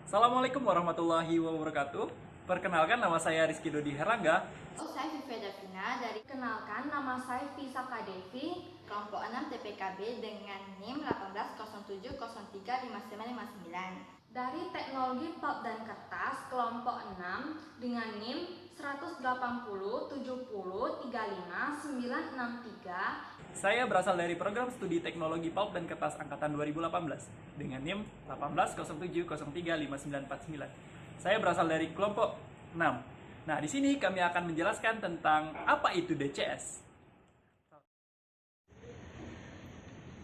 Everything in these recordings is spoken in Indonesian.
Assalamualaikum warahmatullahi wabarakatuh. Perkenalkan, nama saya Rizky Dodi Herangga. Saya Vivi Davina dari Kenalkan, nama saya Visaka Devi, kelompok 6 TPKB dengan NIM 1807035959. Dari Teknologi Pulp dan Kertas, kelompok 6 dengan NIM 18070359963. Saya berasal dari program studi Teknologi Pulp dan Kertas angkatan 2018 dengan NIM 1807035949. Saya berasal dari kelompok 6. Nah, di sini kami akan menjelaskan tentang apa itu DCS.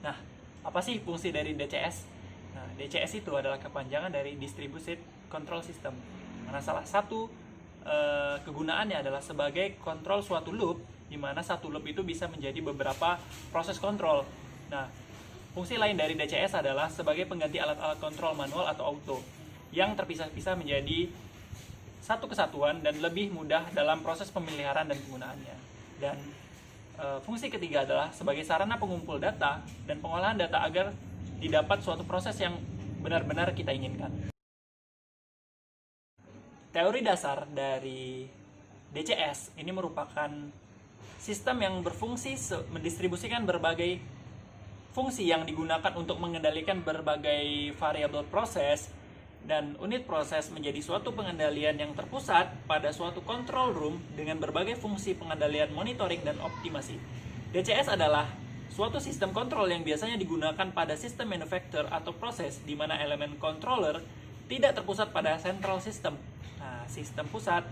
Nah, apa sih fungsi dari DCS? Nah, DCS itu adalah kepanjangan dari Distributed Control System. Mana salah satu kegunaannya adalah sebagai kontrol suatu loop, di mana satu loop itu bisa menjadi beberapa proses kontrol. Nah, fungsi lain dari DCS adalah sebagai pengganti alat-alat kontrol manual atau auto yang terpisah-pisah menjadi satu kesatuan dan lebih mudah dalam proses pemeliharaan dan penggunaannya. Dan fungsi ketiga adalah sebagai sarana pengumpul data dan pengolahan data agar didapat suatu proses yang benar-benar kita inginkan. Teori dasar dari DCS ini merupakan sistem yang berfungsi mendistribusikan berbagai fungsi yang digunakan untuk mengendalikan berbagai variabel proses dan unit proses menjadi suatu pengendalian yang terpusat pada suatu control room dengan berbagai fungsi pengendalian monitoring dan optimasi. DCS adalah suatu sistem kontrol yang biasanya digunakan pada sistem manufacture atau proses di mana elemen controller tidak terpusat pada central system. Nah, sistem pusat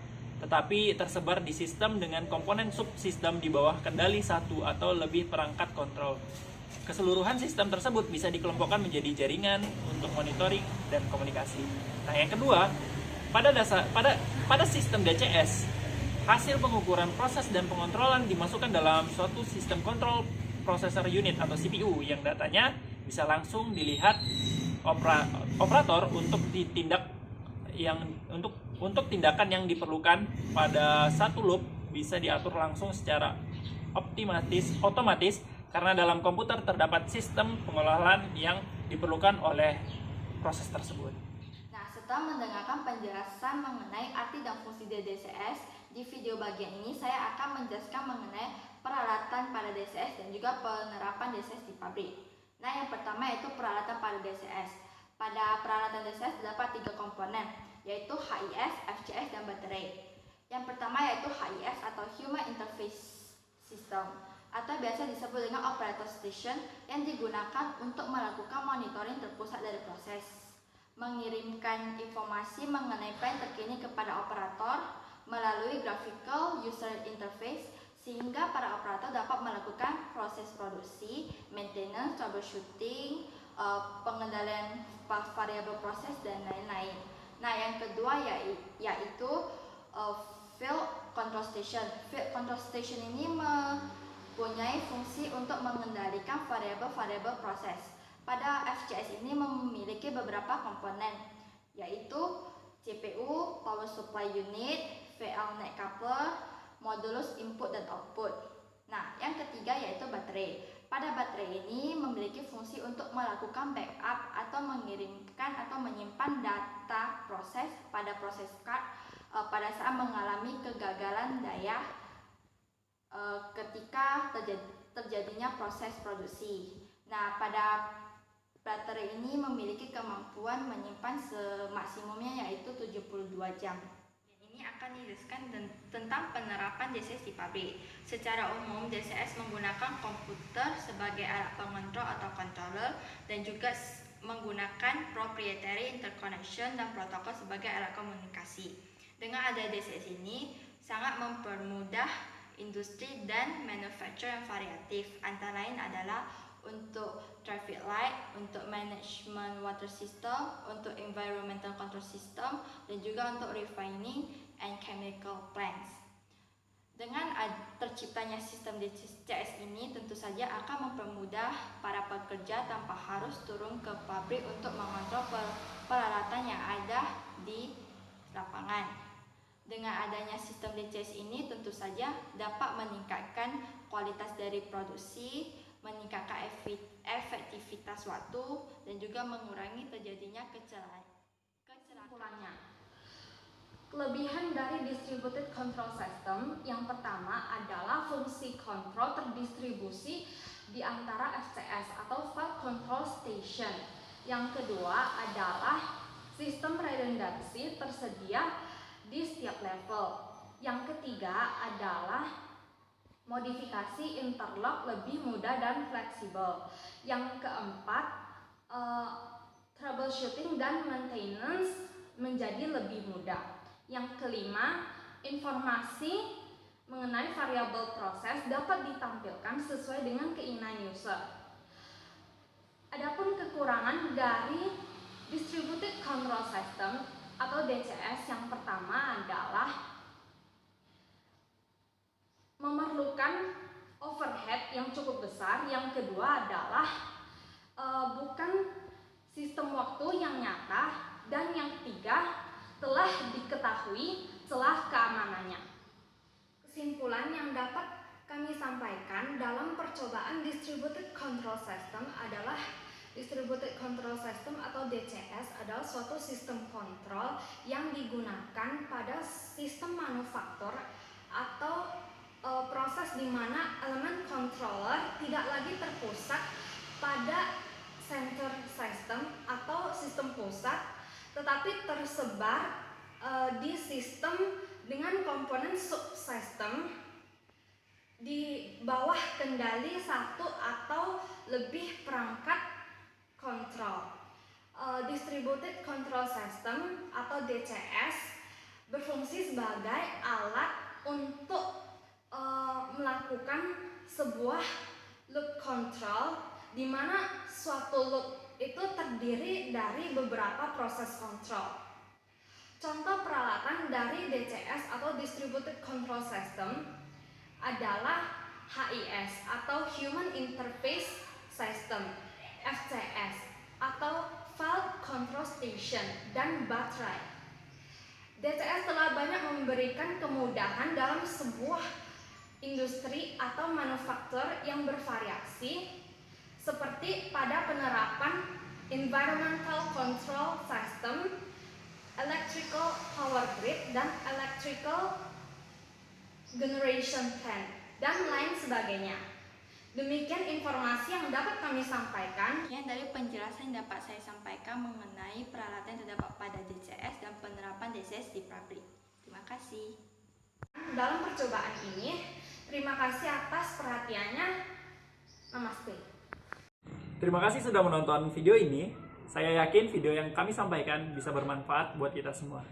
tetapi tersebar di sistem dengan komponen subsistem di bawah kendali satu atau lebih perangkat kontrol. Keseluruhan sistem tersebut bisa dikelompokkan menjadi jaringan untuk monitoring dan komunikasi. Nah, yang kedua, pada sistem DCS, hasil pengukuran proses dan pengontrolan dimasukkan dalam suatu sistem kontrol processor unit atau CPU yang datanya bisa langsung dilihat operator untuk tindakan yang diperlukan pada satu loop bisa diatur langsung secara otomatis karena dalam komputer terdapat sistem pengolahan yang diperlukan oleh proses tersebut. Nah, setelah mendengarkan penjelasan mengenai arti dan fungsi DCS, di video bagian ini saya akan menjelaskan mengenai peralatan pada DCS dan juga penerapan DCS di pabrik. Nah, yang pertama yaitu peralatan pada DCS. Pada peralatan DCS terdapat 3 komponen, yaitu HIS, FCS, dan baterai. Yang pertama yaitu HIS atau Human Interface System, atau biasa disebut dengan operator station, yang digunakan untuk melakukan monitoring terpusat dari proses, mengirimkan informasi mengenai plan terkini kepada operator melalui graphical user interface sehingga para operator dapat melakukan proses produksi, maintenance, troubleshooting, pengendalian variabel proses, dan lain-lain. Nah, yang kedua yaitu field control station. Field control station ini mempunyai fungsi untuk mengendalikan variabel-variabel proses. Pada FCS ini memiliki beberapa komponen, yaitu CPU, power supply unit, VL-NEC coupler, modulus input dan output. Nah, yang ketiga yaitu baterai. Pada baterai ini memiliki fungsi untuk melakukan backup atau mengirimkan atau menyimpan data proses pada proses card pada saat mengalami kegagalan daya ketika terjadinya proses produksi. Nah, pada baterai ini memiliki kemampuan menyimpan semaksimumnya yaitu 72 jam. Ini akan dijelaskan tentang penerapan DCS di pabrik. Secara umum, DCS menggunakan komputer sebagai alat pengontrol atau controller dan juga menggunakan proprietary interconnection dan protokol sebagai alat komunikasi. Dengan ada DCS ini sangat mempermudah industri dan manufacturer yang variatif, antara lain adalah untuk traffic light, untuk management water system, untuk environmental control system, dan juga untuk refining and chemical plants. Dengan terciptanya sistem DCS ini tentu saja akan mempermudah para pekerja tanpa harus turun ke pabrik untuk mengontrol peralatan yang ada di lapangan. Dengan adanya sistem DCS ini tentu saja dapat meningkatkan kualitas dari produksi, meningkatkan efektivitas waktu, dan juga mengurangi terjadinya kecelakaan Kelebihan dari distributed control system yang pertama adalah fungsi kontrol terdistribusi di antara FCS atau file control station. Yang kedua adalah sistem redundancy tersedia di setiap level. Yang ketiga adalah modifikasi interlock lebih mudah dan fleksibel. Yang keempat, troubleshooting dan maintenance menjadi lebih mudah. Yang kelima, informasi mengenai variabel proses dapat ditampilkan sesuai dengan keinginan user. Adapun kekurangan dari distributed control system atau DCS yang pertama adalah memerlukan overhead yang cukup besar. Yang kedua adalah bukan sistem waktu yang nyata. Dan yang ketiga, telah diketahui celah keamanannya. Kesimpulan yang dapat kami sampaikan dalam percobaan distributed control system adalah distributed control system atau DCS adalah suatu sistem kontrol yang digunakan pada sistem manufaktur atau proses di mana elemen controller tidak lagi terpusat pada center system atau sistem pusat, tetapi tersebar di sistem dengan komponen subsystem di bawah kendali satu atau lebih perangkat kontrol. Distributed control system atau DCS berfungsi sebagai alat untuk melakukan sebuah loop control di mana suatu loop itu terdiri dari beberapa proses kontrol. Contoh peralatan dari DCS atau Distributed Control System adalah HIS atau Human Interface System, FCS atau File Control Station, dan baterai. DCS telah banyak memberikan kemudahan dalam sebuah industri atau manufaktur yang bervariasi, seperti pada penerapan environmental control system, electrical power grid, dan electrical generation plant, dan lain sebagainya. Demikian informasi yang dapat kami sampaikan. Dari penjelasan yang dapat saya sampaikan mengenai peralatan yang terdapat pada DCS dan penerapan DCS di pabrik. Terima kasih. Dalam percobaan ini, terima kasih atas perhatiannya. Namaste. Terima kasih sudah menonton video ini. Saya yakin video yang kami sampaikan bisa bermanfaat buat kita semua.